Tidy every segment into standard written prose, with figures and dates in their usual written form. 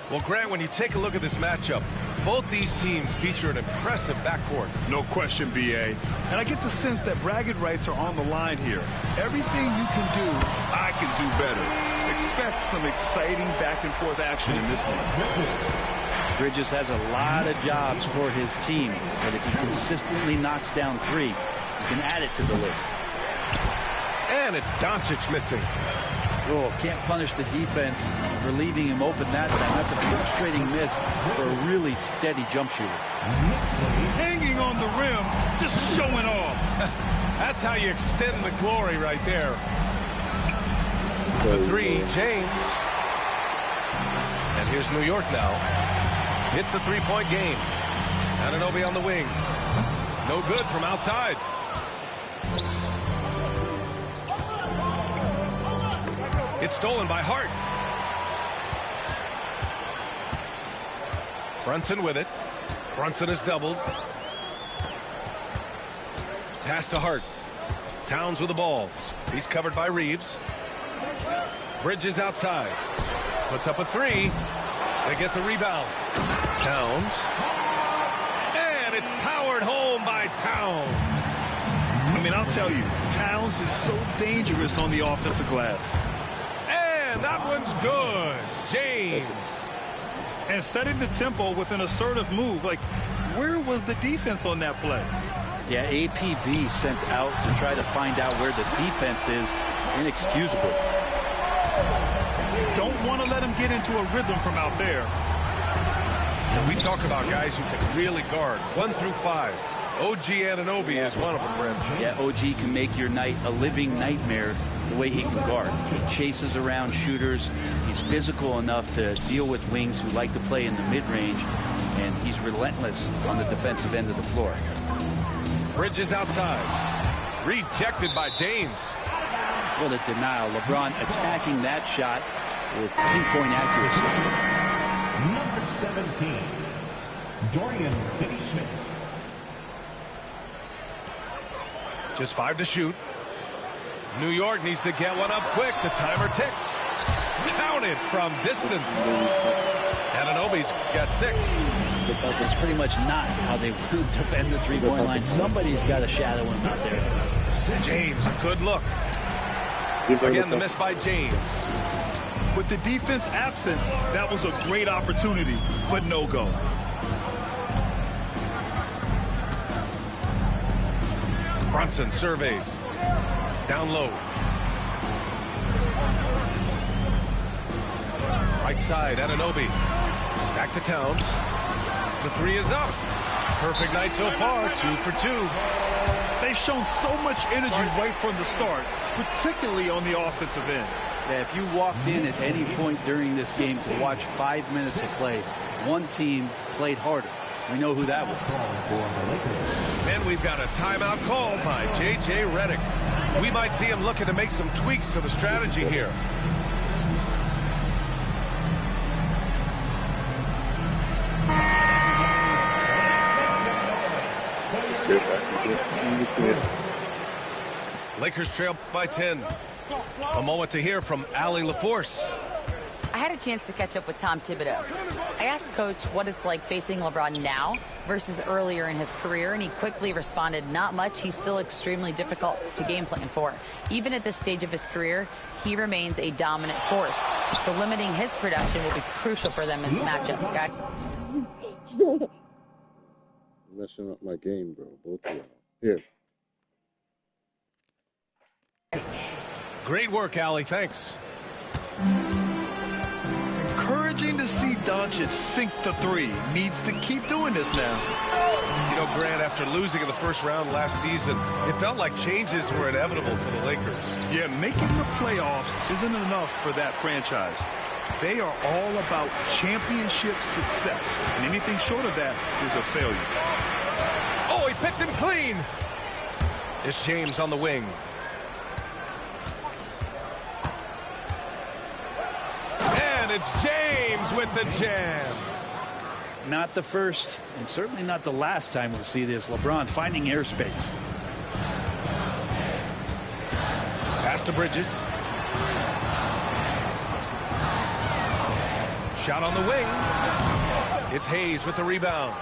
Well, Grant, when you take a look at this matchup, both these teams feature an impressive backcourt. No question, B.A. And I get the sense that bragging rights are on the line here. Everything you can do, I can do better. Expect some exciting back-and-forth action in this one. Bridges has a lot of jobs for his team, but if he consistently knocks down three, he can add it to the list. And it's Doncic missing. Oh, can't punish the defense for leaving him open that time. That's a frustrating miss for a really steady jump shooter. Hanging on the rim, just showing off. That's how you extend the glory right there. The three, James. And here's New York now. It's a three-point game. Anunoby on the wing. No good from outside. It's stolen by Hart. Brunson with it. Brunson is doubled. Pass to Hart. Towns with the ball. He's covered by Reeves. Bridges outside. Puts up a three. They get the rebound. Towns. And it's powered home by Towns. I mean, I'll tell you, Towns is so dangerous on the offensive glass. And that one's good. James. And setting the tempo with an assertive move. Like, where was the defense on that play? Yeah, APB sent out to try to find out where the defense is. Inexcusable. Don't want to let him get into a rhythm from out there. And we talk about guys who can really guard 1 through 5. OG Anunoby is one of them, Brent. Yeah, OG can make your night a living nightmare the way he can guard. He chases around shooters. He's physical enough to deal with wings who like to play in the mid-range, and he's relentless on the defensive end of the floor. Bridges outside. Rejected by James. What a denial. LeBron attacking that shot with pinpoint accuracy. Number 17, Dorian Finney-Smith. Just 5 to shoot. New York needs to get one up quick. The timer ticks. Counted from distance. Anunoby's got 6. It's pretty much not how they want to defend the three-point line. Somebody's got to shadow him out there. James, a good look. Again, the miss by James. With the defense absent, that was a great opportunity, but no go. Brunson surveys. Down low. Right side, Anunoby. Back to Towns. The 3 is up. Perfect night so far, 2 for 2. They've shown so much energy right from the start, particularly on the offensive end. Yeah, if you walked in at any point during this game to watch 5 minutes of play, one team played harder. We know who that was. And we've got a timeout called by J.J. Redick. We might see him looking to make some tweaks to the strategy here. Lakers trail by 10. A moment to hear from Allie LaForce. I had a chance to catch up with Tom Thibodeau. I asked Coach what it's like facing LeBron now versus earlier in his career, and he quickly responded, not much. He's still extremely difficult to game plan for. Even at this stage of his career, he remains a dominant force. So limiting his production will be crucial for them in this matchup, okay? Messing up my game, bro. Both of y'all. Here. Great work, Allie. Thanks. Encouraging to see Doncic sink the 3. Needs to keep doing this now. You know, Grant, after losing in the first round last season, it felt like changes were inevitable for the Lakers. Yeah, making the playoffs isn't enough for that franchise. They are all about championship success, and anything short of that is a failure. Oh, he picked him clean. It's James on the wing. And it's James with the jam. Not the first, and certainly not the last time we'll see this. LeBron finding airspace. Pass to Bridges. Shot on the wing. It's Hayes with the rebound.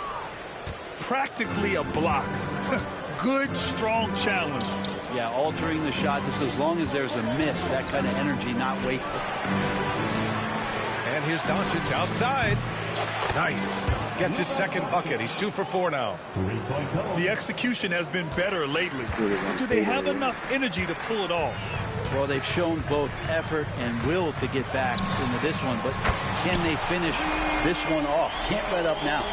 Practically a block. Good, strong challenge. Yeah, altering the shot just as long as there's a miss. That kind of energy not wasted. And here's Doncic outside. Nice. Gets his second bucket. He's 2 for 4 now. The execution has been better lately. Do they have enough energy to pull it off? Well, they've shown both effort and will to get back into this one, but can they finish this one off? Can't let up now.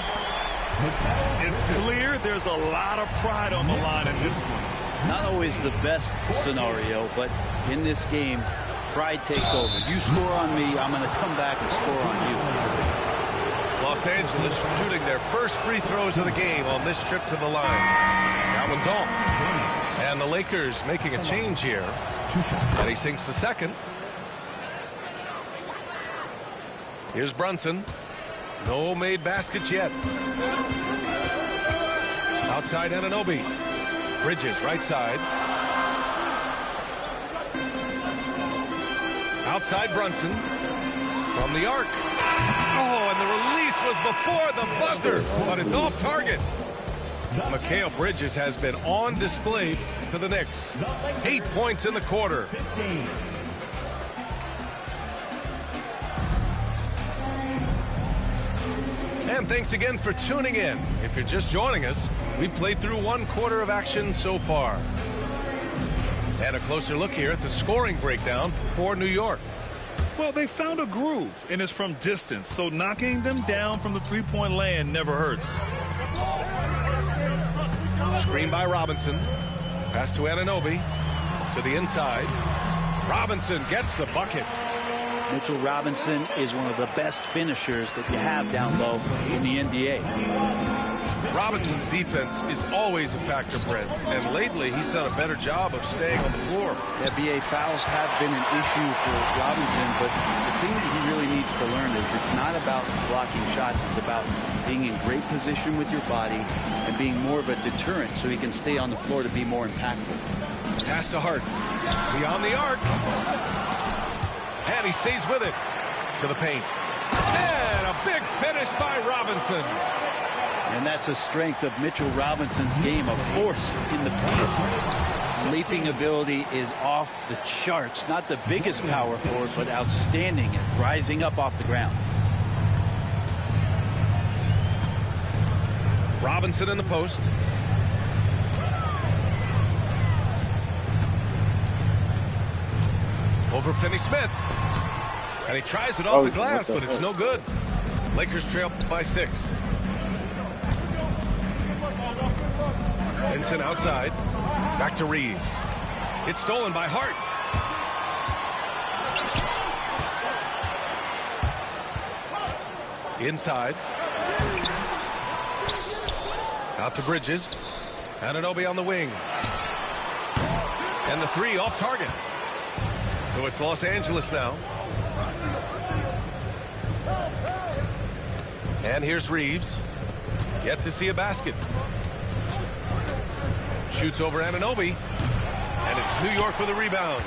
It's clear there's a lot of pride on the line in this one. Not always the best scenario, but in this game, pride takes over. You score on me, I'm going to come back and score on you. Los Angeles shooting their first free throws of the game on this trip to the line. That one's off. And the Lakers making a change here. And he sinks the second. Here's Brunson. No made baskets yet. Outside Anunoby. Bridges right side. Outside Brunson. From the arc. Oh, and the release was before the buzzer, but it's off target. Mikal Bridges has been on display for the Knicks. 8 points in the quarter. And thanks again for tuning in. If you're just joining us, we played through 1 quarter of action so far. And a closer look here at the scoring breakdown for New York. Well, they found a groove, and it's from distance, so knocking them down from the three-point land never hurts. Screen by Robinson. Pass to Anunoby. To the inside. Robinson gets the bucket. Mitchell Robinson is one of the best finishers that you have down low in the NBA. Robinson's defense is always a factor, Brent, and lately he's done a better job of staying on the floor. NBA fouls have been an issue for Robinson, but the thing that he really needs to learn is it's not about blocking shots. It's about being in great position with your body and being more of a deterrent so he can stay on the floor to be more impactful. Pass to Hart. Beyond the arc. And he stays with it. To the paint. And a big finish by Robinson. And that's a strength of Mitchell Robinson's game, of force in the paint. Leaping ability is off the charts. Not the biggest power forward, but outstanding at rising up off the ground. Robinson in the post. Over Finney-Smith. And he tries it off the glass, but it's no good. Lakers trail by 6. Vincent outside. Back to Reeves. It's stolen by Hart. Inside. Out to Bridges. Anunoby on the wing. And the 3 off target. So it's Los Angeles now. And here's Reeves. Yet to see a basket. Shoots over Anunoby. And it's New York with a rebound.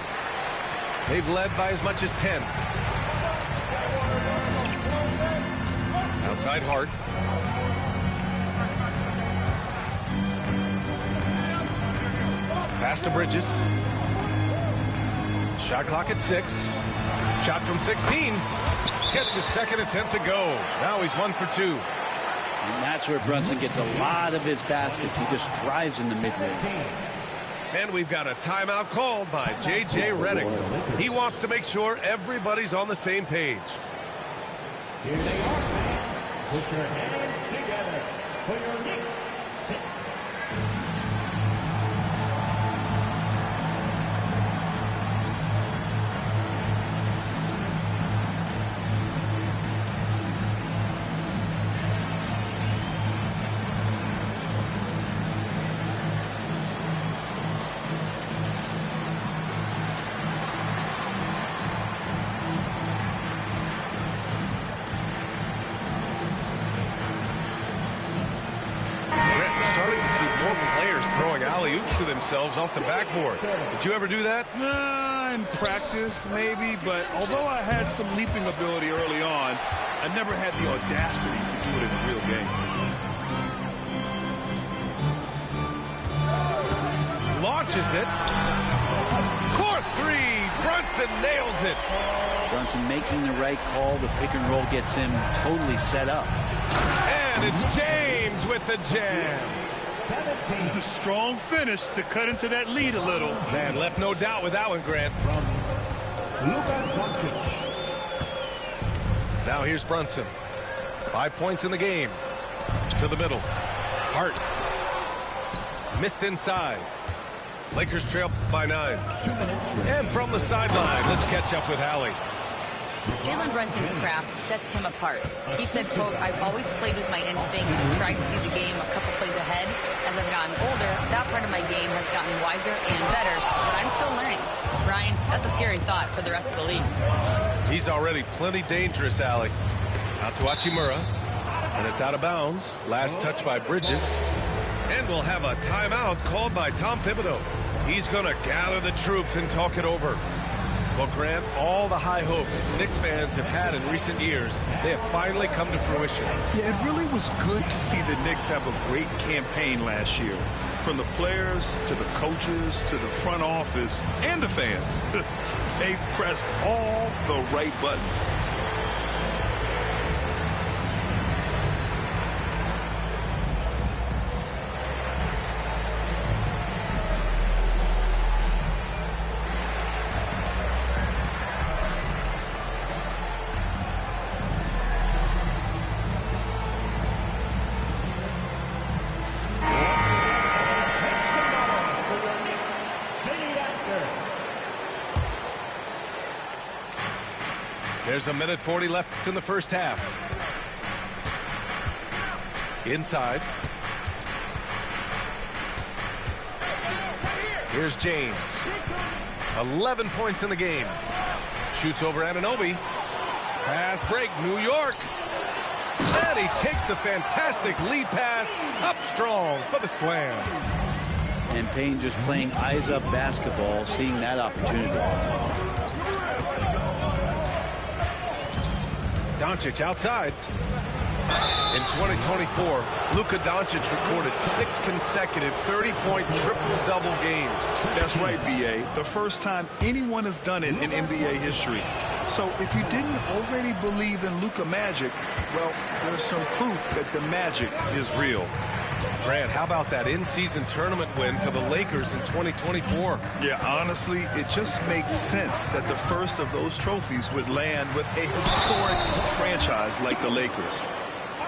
They've led by as much as 10. Outside Hart. Pass to Bridges. Shot clock at 6. Shot from 16. Gets his second attempt to go. Now he's 1 for 2. And that's where Brunson gets a lot of his baskets. He just thrives in the mid-range. And we've got a timeout called by J.J. Redick. He wants to make sure everybody's on the same page. Here they are. Put your hands together for your Knicks. Throwing alley-oops to themselves off the backboard. Did you ever do that? I in practice, maybe, but although I had some leaping ability early on, I never had the audacity to do it in a real game. Launches it. Court three. Brunson nails it. Brunson making the right call. The pick and roll gets him totally set up. And it's James with the jam. Strong finish to cut into that lead a little. Man, left no doubt with that one, Grant. Now here's Brunson. 5 points in the game. To the middle. Hart. Missed inside. Lakers trail by 9. And from the sideline, let's catch up with Hallie. Jalen Brunson's craft sets him apart. He said, quote, "I've always played with my instincts and tried to see the game a couple plays ahead. As I've gotten older, that part of my game has gotten wiser and better, but I'm still learning." Ryan, that's a scary thought for the rest of the league. He's already plenty dangerous, Allie. Out to Hachimura. And it's out of bounds. Last touch by Bridges. And we'll have a timeout called by Tom Thibodeau. He's going to gather the troops and talk it over. Well, Grant, all the high hopes Knicks fans have had in recent years, they have finally come to fruition. Yeah, it really was good to see the Knicks have a great campaign last year. From the players to the coaches to the front office and the fans. They've pressed all the right buttons. There's a minute 40 left in the first half. Inside. Here's James. 11 points in the game. Shoots over Anunoby. Pass break, New York. And he takes the fantastic lead pass up strong for the slam. And Payne just playing eyes-up basketball, seeing that opportunity. Doncic outside. In 2024, Luka Doncic recorded 6 consecutive 30-point triple-double games. That's right, B.A. The first time anyone has done it in NBA history. So if you didn't already believe in Luka magic, well, there's some proof that the magic is real. Grant, how about that in-season tournament win for the Lakers in 2024? Yeah, honestly, it just makes sense that the first of those trophies would land with a historic franchise like the Lakers.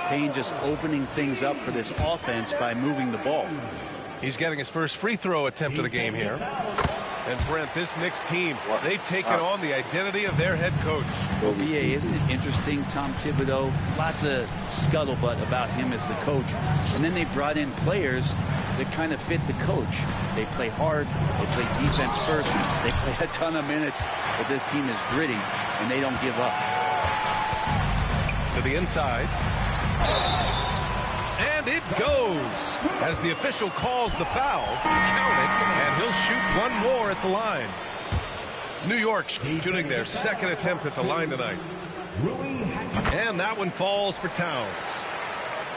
Payne just opening things up for this offense by moving the ball. He's getting his first free throw attempt of the game here. And Brent, this Knicks team, they've taken on the identity of their head coach. Well, B.A., isn't it interesting? Tom Thibodeau, lots of scuttlebutt about him as the coach. And then they brought in players that kind of fit the coach. They play hard. They play defense first. They play a ton of minutes. But this team is gritty, and they don't give up. To the inside. And it goes as the official calls the foul. Count it, and he'll shoot one more at the line. New York shooting their second attempt at the line tonight. And that one falls for Towns.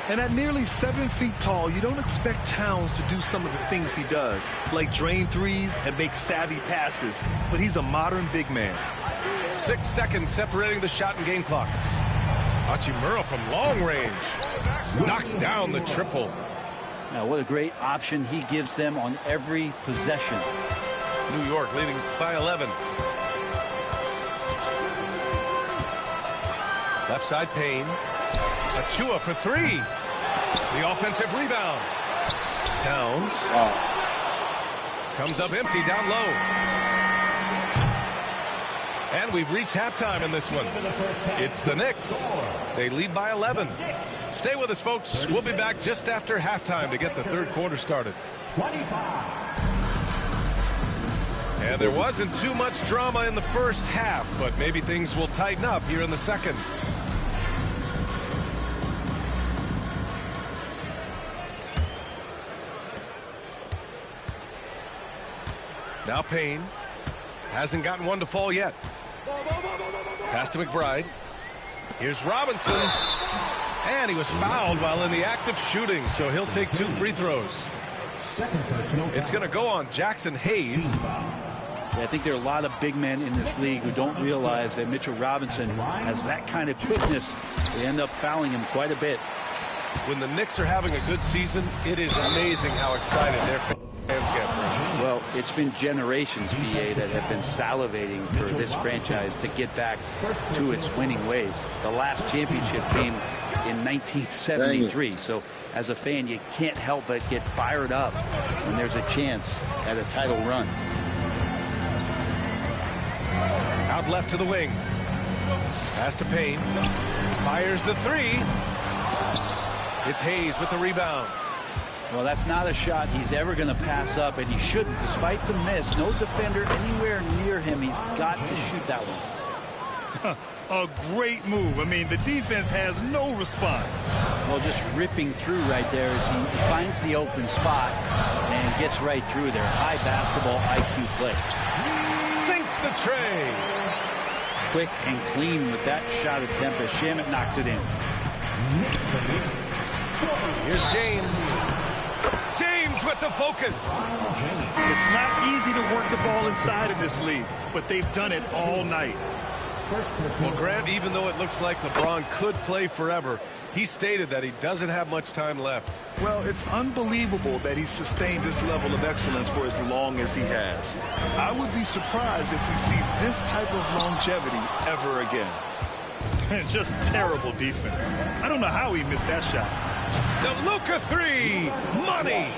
And at nearly 7 feet tall, you don't expect Towns to do some of the things he does, like drain threes and make savvy passes. But he's a modern big man. 6 seconds separating the shot and game clocks. Hachimura from long range knocks down the triple. Now, what a great option he gives them on every possession. New York leading by 11. Left side Payne. Achua for 3. The offensive rebound. Towns. Comes up empty down low. And we've reached halftime in this one. It's the Knicks. They lead by 11. Stay with us, folks. We'll be back just after halftime to get the third quarter started. 25. And there wasn't too much drama in the first half, but maybe things will tighten up here in the second. Now Payne. Hasn't gotten one to fall yet. Pass to McBride. Here's Robinson. And he was fouled while in the act of shooting, so he'll take 2 free throws. It's going to go on Jackson Hayes. Yeah, I think there are a lot of big men in this league who don't realize that Mitchell Robinson has that kind of quickness. They end up fouling him quite a bit. When the Knicks are having a good season, it is amazing how excited their fans get. Well, it's been generations, BA, that have been salivating for this franchise to get back to its winning ways. The last championship came in 1973. So as a fan, you can't help but get fired up when there's a chance at a title run. Out left to the wing. Pass to Payne. Fires the 3. It's Hayes with the rebound. Well, that's not a shot he's ever going to pass up, and he shouldn't. Despite the miss, no defender anywhere near him. He's got to shoot that one. A great move. I mean, the defense has no response. Well, just ripping through right there as he finds the open spot and gets right through there. High basketball IQ play. Sinks the tray. Quick and clean with that shot attempt as Shamet knocks it in. Here's James. James with the focus. It's not easy to work the ball inside in this league, but they've done it all night. Well, Grant, even though it looks like LeBron could play forever, he stated that he doesn't have much time left. Well, it's unbelievable that he's sustained this level of excellence for as long as he has. I would be surprised if we see this type of longevity ever again. Just terrible defense. I don't know how he missed that shot. The Luka 3, money.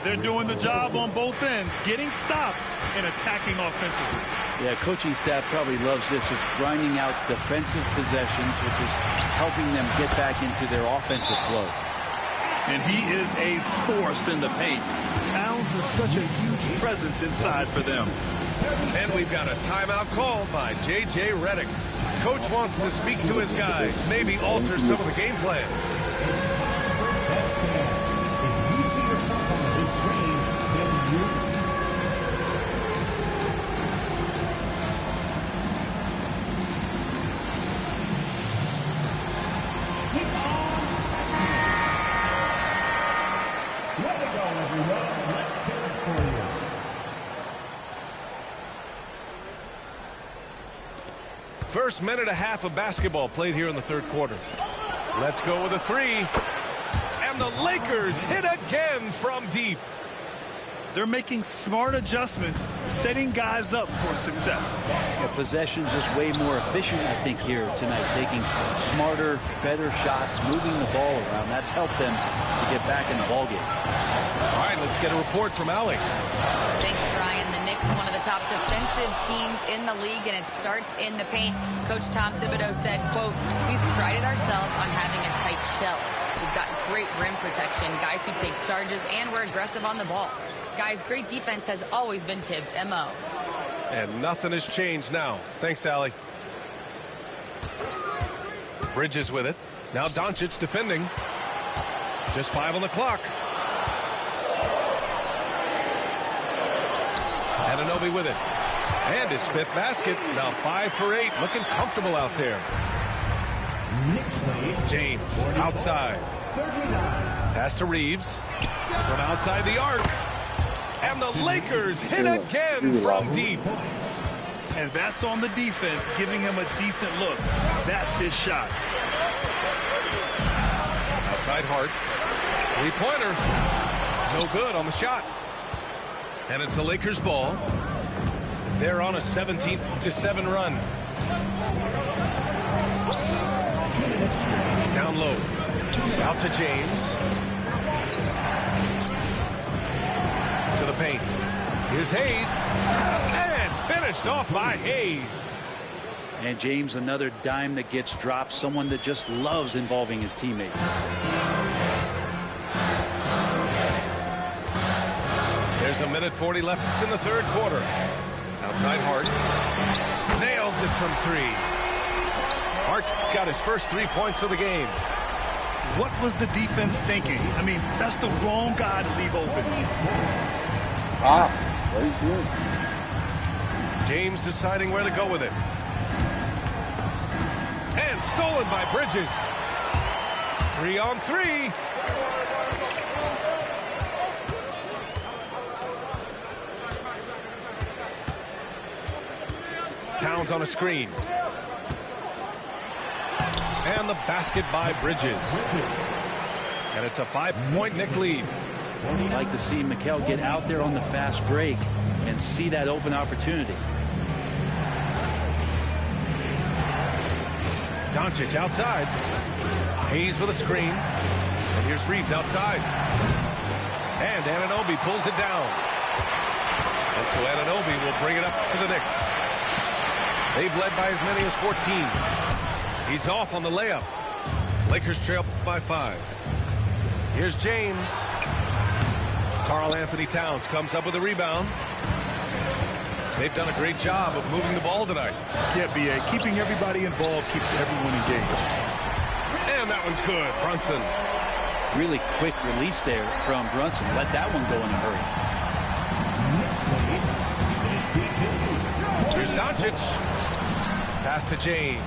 They're doing the job on both ends, getting stops and attacking offensively. Yeah, coaching staff probably loves this, just grinding out defensive possessions, which is helping them get back into their offensive flow. And he is a force in the paint. Towns is such a huge presence inside for them. And we've got a timeout called by J.J. Redick. Coach wants to speak to his guys, maybe alter some of the game plan. First minute and a half of basketball played here in the third quarter. Let's go with a 3. And the Lakers hit again from deep. They're making smart adjustments, setting guys up for success. Yeah, possession's just way more efficient, I think, here tonight. Taking smarter, better shots, moving the ball around. That's helped them to get back in the ballgame. All right, let's get a report from Allie. Thanks, Brian. The Knicks, one of the top defensive teams in the league, and it starts in the paint. Coach Tom Thibodeau said, quote, "We've prided ourselves on having a tight shell. We've got great rim protection, guys who take charges, and we're aggressive on the ball. Guys, great defense has always been Tibbs' MO." And nothing has changed now. Thanks, Allie. Bridges with it. Now Doncic defending. Just 5 on the clock. Anunoby with it. And his 5th basket. Now 5 for 8. Looking comfortable out there. James outside. Pass to Reeves. From outside the arc. And the Lakers hit again from deep. And that's on the defense, giving him a decent look. That's his shot. Outside Hart. 3-pointer. No good on the shot. And it's the Lakers' ball. They're on a 17-7 run. Down low. Out to James. To the paint. Here's Hayes. And finished off by Hayes. And James, another dime that gets dropped. Someone that just loves involving his teammates. There's 1:40 left in the third quarter. Outside Hart. Nails it from 3. Hart got his first 3 points of the game. What was the defense thinking? I mean, that's the wrong guy to leave open. What are you doing? James deciding where to go with it. And stolen by Bridges. 3-on-3. Towns on a screen. And the basket by Bridges. And it's a 5-point Knick lead. I'd like to see Mikel get out there on the fast break and see that open opportunity. Doncic outside. Hayes with a screen. And here's Reeves outside. And Anunoby pulls it down. And so Anunoby will bring it up to the Knicks. They've led by as many as 14. He's off on the layup. Lakers trail by 5. Here's James. Karl Anthony Towns comes up with a rebound. They've done a great job of moving the ball tonight. Yeah, B.A. Keeping everybody involved keeps everyone engaged. And that one's good. Brunson. Really quick release there from Brunson. Let that one go in a hurry. Here's Doncic. Pass to James.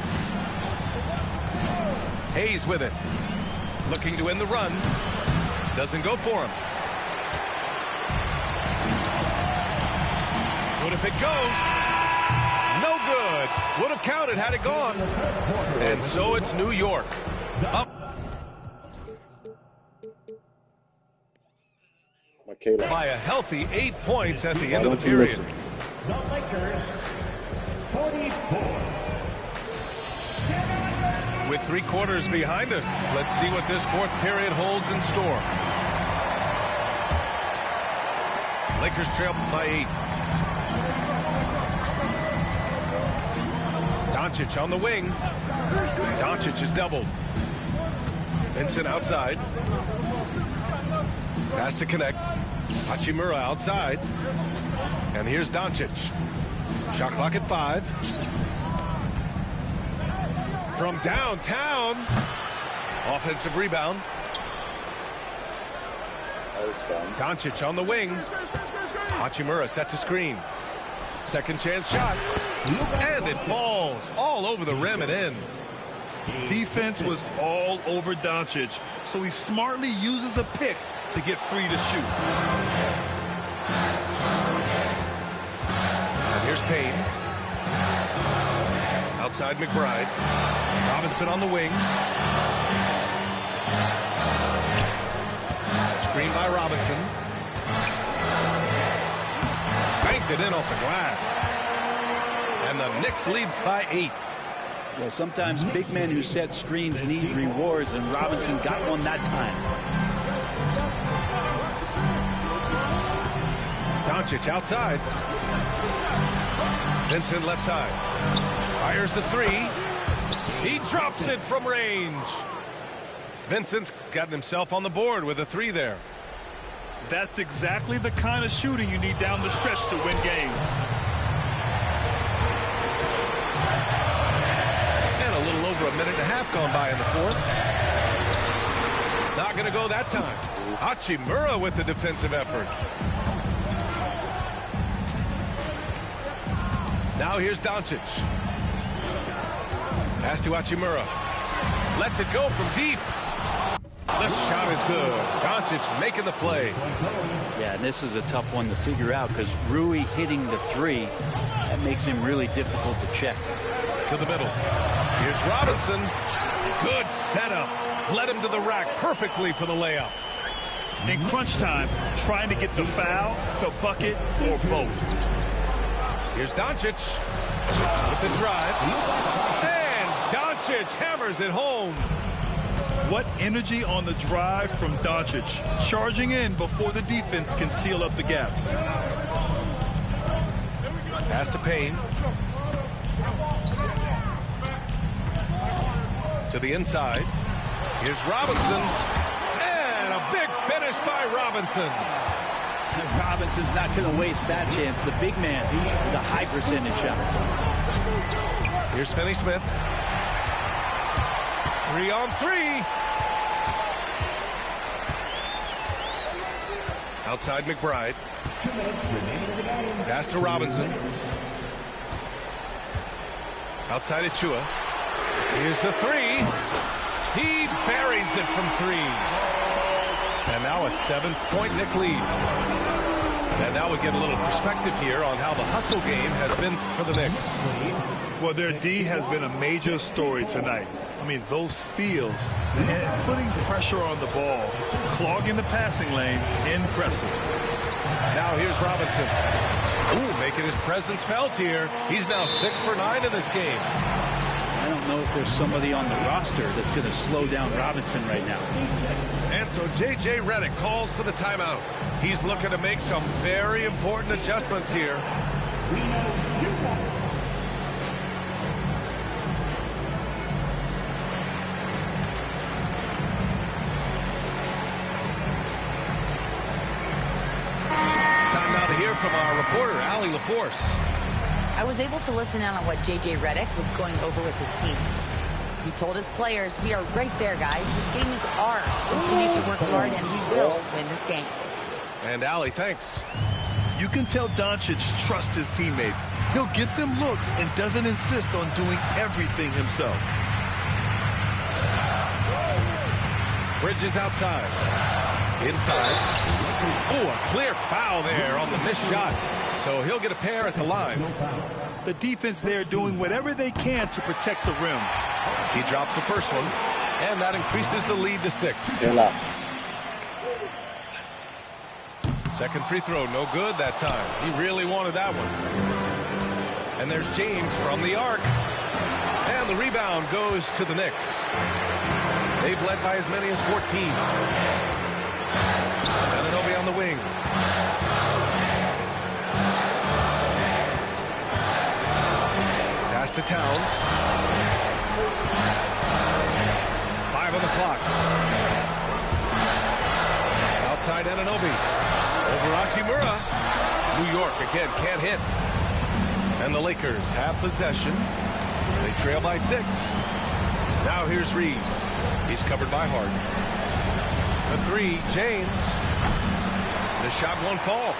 Hayes with it. Looking to end the run. Doesn't go for him. What if it goes? No good. Would have counted had it gone. And so it's New York. Up. By a healthy 8 points at the end of the period. The Lakers, 44. With 3 quarters behind us, let's see what this 4th period holds in store. Lakers trail by 8. Doncic on the wing. Doncic is doubled. Vincent outside. Pass to connect. Hachimura outside. And here's Doncic. Shot clock at 5. From downtown. Offensive rebound. Doncic on the wing. Hachimura sets a screen. Second chance shot. And it falls all over the rim and in. Defense was all over Doncic, so he smartly uses a pick to get free to shoot. And here's Payne. Outside McBride. Robinson on the wing. Screen by Robinson. Banked it in off the glass. And the Knicks lead by 8. Well, sometimes big men who set screens need rewards, and Robinson got one that time. Doncic outside. Vincent left side. Fires the 3. He drops it from range. Vincent's gotten himself on the board with a 3 there. That's exactly the kind of shooting you need down the stretch to win games. And a little over a minute and a half gone by in the 4th. Not going to go that time. Hachimura with the defensive effort. Now here's Doncic. Pass to Hachimura. Lets it go from deep. The shot is good. Doncic making the play. Yeah, and this is a tough one to figure out because Rui hitting the 3, that makes him really difficult to check. To the middle. Here's Robinson. Good setup. Led him to the rack perfectly for the layup. In crunch time, trying to get the foul, the bucket, or both. Here's Doncic with the drive. And Doncic hammers it home. What energy on the drive from Doncic, charging in before the defense can seal up the gaps. Pass to Payne. To the inside. Here's Robinson. And a big finish by Robinson. Robinson's not going to waste that chance. The big man with a high percentage shot. Here's Finney-Smith. 3-on-3. Outside McBride. Pass to Robinson. Outside of Chua. Here's the three. He buries it from three. And now a 7-point Knick lead. And now we get a little perspective here on how the hustle game has been for the Knicks. Well, their D has been a major story tonight. I mean, those steals and putting pressure on the ball, clogging the passing lanes, impressive. Now here's Robinson. Ooh, making his presence felt here. He's now 6 for 9 in this game. I don't know if there's somebody on the roster that's going to slow down Robinson right now. And so J.J. Redick calls for the timeout. He's looking to make some very important adjustments here. Time now to hear from our reporter, Allie LaForce. I was able to listen in on what J.J. Redick was going over with his team. He told his players, we are right there, guys. This game is ours. Continue to work hard, and we will win this game. And Allie, thanks. You can tell Doncic trusts his teammates. He'll get them looks and doesn't insist on doing everything himself. Bridges outside. Inside. Oh, a clear foul there on the missed shot. So he'll get a pair at the line. The defense there doing whatever they can to protect the rim. He drops the first one, and that increases the lead to 6. Second free throw, no good that time. He really wanted that one. And there's James from the arc. And the rebound goes to the Knicks. They've led by as many as 14. Anunoby on the wing. Pass to Towns. 5 on the clock. Outside Anunoby. Over Hachimura. New York again can't hit. And the Lakers have possession. They trail by 6. Now here's Reeves. He's covered by Harden. The three, James. The shot won't fall.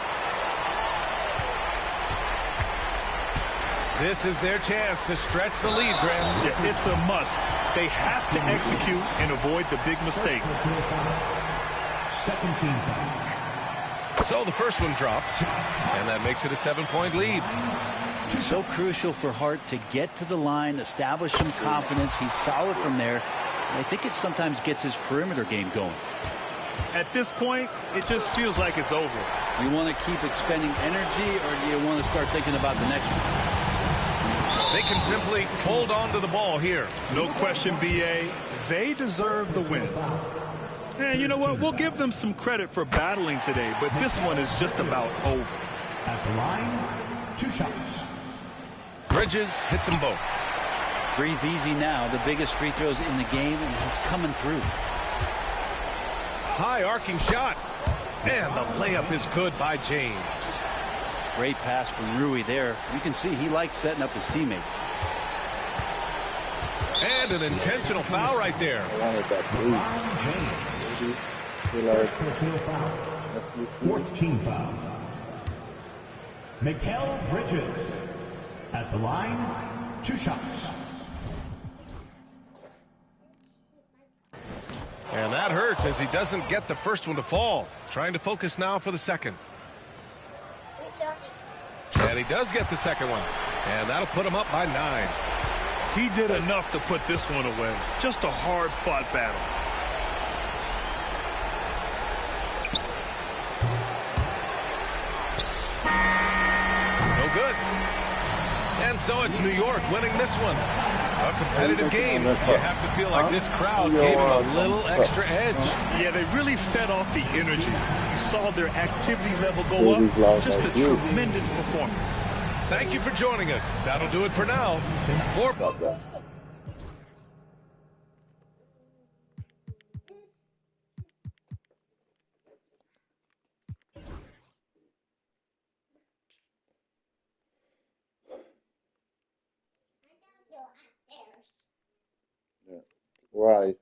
This is their chance to stretch the lead, Graham. Yeah, it's a must. They have to execute and avoid the big mistake. Second team foul. So the first one drops, and that makes it a 7-point lead. So crucial for Hart to get to the line, establish some confidence. He's solid from there. And I think it sometimes gets his perimeter game going. At this point, it just feels like it's over. You want to keep expending energy, or do you want to start thinking about the next one? They can simply hold on to the ball here. No question, B.A. They deserve the win. And you know what? We'll give them some credit for battling today, but this one is just about over. At the line, 2 shots. Bridges hits them both. Breathe easy now. The biggest free throws in the game, and he's coming through. High arcing shot. And the layup is good by James. Great pass from Rui there. You can see he likes setting up his teammate. And an intentional foul right there. I wanted that three. Personal foul. 4th team foul. Mikal Bridges. At the line, 2 shots. And that hurts as he doesn't get the first one to fall. Trying to focus now for the second. And he does get the second one. And that'll put him up by 9. He did enough to put this one away. Just a hard-fought battle. No good. And so it's New York winning this one. A competitive game. You have to feel like this crowd gave him a little extra edge. Yeah, they really fed off the energy. You saw their activity level go up. Just a tremendous performance. Thank you for joining us. That'll do it for now. Why?